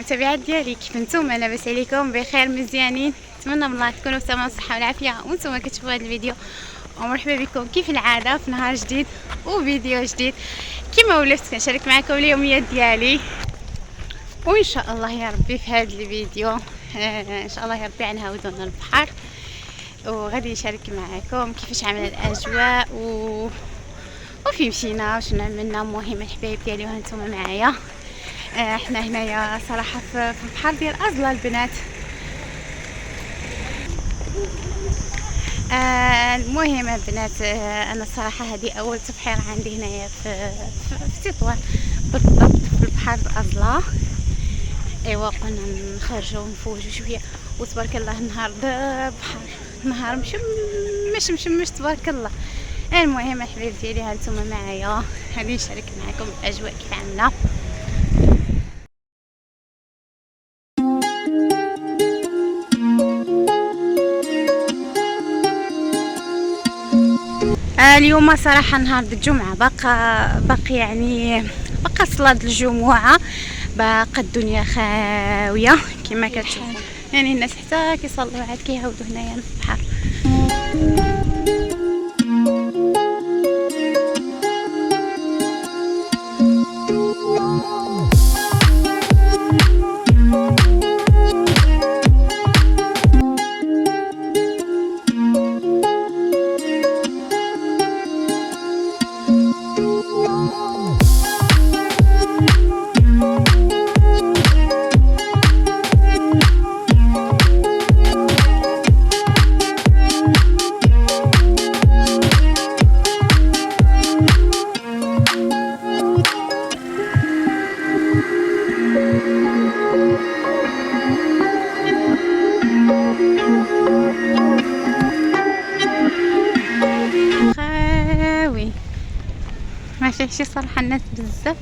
المتابعات ديالي، كيف نتوما؟ لاباس عليكم؟ بخير مزيانين؟ نتمنى من الله تكونوا بتمام الصحه والعافيه وانتم كتشوفوا هذا الفيديو. ومرحبا بكم كيف العاده في نهار جديد وفيديو جديد. كما ولفت كنشارك معكم اليوميات ديالي، وان شاء الله يا ربي في هذا الفيديو ان شاء الله يا ربي غنهاودونا البحر، وغادي نشارك معكم كيفاش عملنا الاجواء وفي مشينا وشنو عملنا. المهم الحبايب ديالي وهانتوما معايا. احنا هنايا صراحه في البحر ديال ازلا البنات. المهم البنات، انا الصراحه هذه اول تبحير عندي هنايا في تطوان، بالضبط في البحر ازلا. ايوا قلنا نخرجوا ونفوجوا شويه، وتبارك الله النهار بحر، نهار مش تبارك الله. المهم الحبايب ديالي هانتوما معايا، غادي نشارك معكم الاجواء كيف عامله. اليوم صراحه نهار الجمعه، باقي يعني بقى صلاه الجمعه، باقا الدنيا خاويه كما كتشوفوا، يعني الناس حتى كيصلوا عاد كيعاودوا هنايا في البحر. ما فيه شي صراحه الناس بزاف،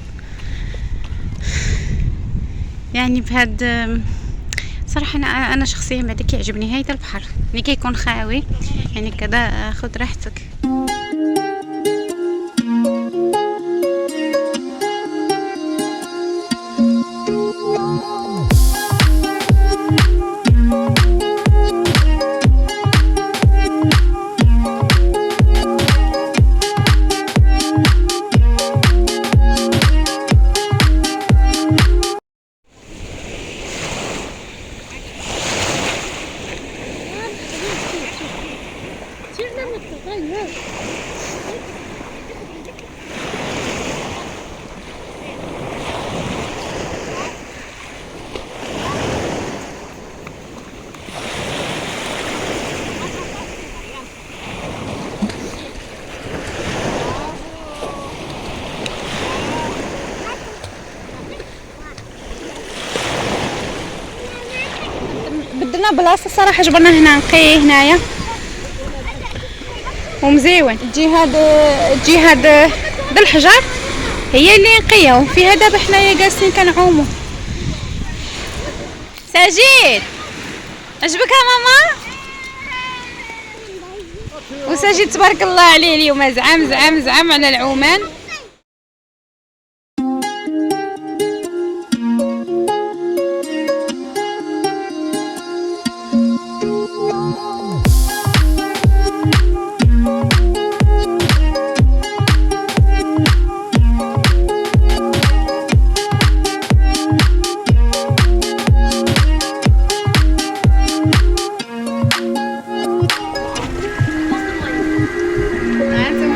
يعني بهاد صراحه انا شخصيا بعدا كيعجبني هيدا البحر اللي كيكون خاوي، يعني كذا خذ راحتك. بدلنا بلاصه صراحه، جبرنا هنا نقي هنايا ومزيون. الجهه د الحجر هي اللي نقيه، وفيها دابا حنايا جالسين كنعوموا. ساجد عجبك يا ماما؟ وساجد تبارك الله عليه اليوم زعم على العومان.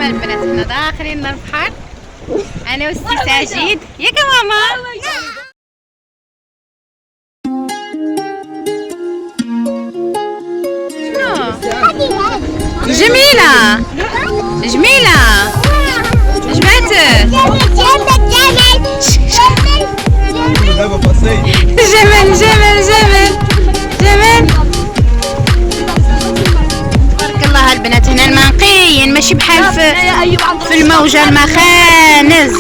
البنات هنا داخلين البحر، انا والسي ساجد. ياك ماما؟ شنو جميله جمعتك جمال تبارك الله. البنات هنا الماء نقيين، ماشي بحال في الموجة الماء خانز.